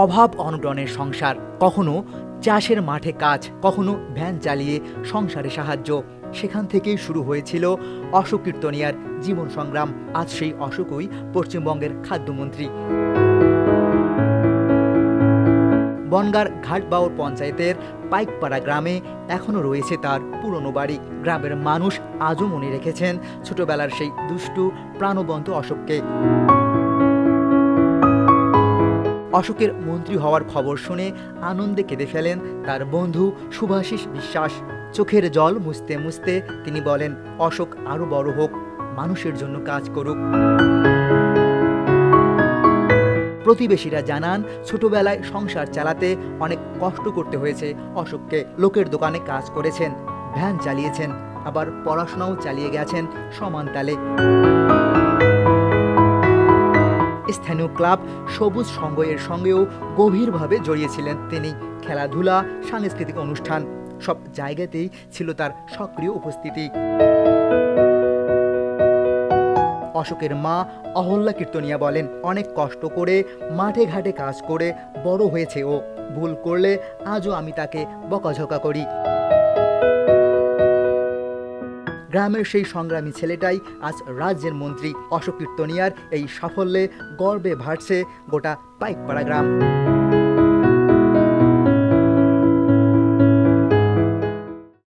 অভাব অনটনের সংসার, কখনো চাষের মাঠে কাজ, কখনো ভ্যান চালিয়ে সংসারে সাহায্য। সেখান থেকেই শুরু হয়েছিল অশোক কীর্তনিয়ার জীবন সংগ্রাম। আজ সেই অশোকই পশ্চিমবঙ্গের খাদ্যমন্ত্রী। বনগাঁর ঘাটবাউর পঞ্চায়েতের পাইকপাড়া গ্রামে এখনও রয়েছে তার পুরনো বাড়ি। গ্রামের মানুষ আজও মনে রেখেছেন ছোটবেলার সেই দুষ্টু প্রাণবন্ত অশোককে। অশোকের মন্ত্রী হওয়ার খবর শুনে আনন্দে কেঁদে ফেলেন তার বন্ধু শুভাশিস বিশ্বাস। চোখের জল মুছতে মুছতে তিনি বলেন, অশোক আরও বড় হোক, মানুষের জন্য কাজ করুক। প্রতিবেশীরা জানান, ছোটবেলায় সংসার চালাতে অনেক কষ্ট করতে হয়েছে অশোককে। লোকের দোকানে কাজ করেছেন, ভ্যান চালিয়েছেন, আবার পড়াশোনাও চালিয়ে গেছেন সমান তালে। স্থানীয় ক্লাব সবুজ সংঘ এর সঙ্গেও গভীরভাবে জড়িয়েছিলেন তিনি। খেলাধুলা, সাংস্কৃতিক অনুষ্ঠান, সব জায়গাতেই ছিল তার সক্রিয় উপস্থিতি। অশোকের মা অহল্যা কীর্তনিয়া বলেন, অনেক কষ্ট করে মাঠে ঘাটে কাজ করে বড় হয়েছে ও। ভুল করলে আজও আমি তাকে বকাঝকা করি। গ্রামের সেই সংগ্রামী ছেলেটাই আজ রাজ্যের মন্ত্রী। অশোক কীর্তনিয়ার এই সাফল্যে গর্বে ভাসছে গোটা পাইকপাড়া গ্রাম।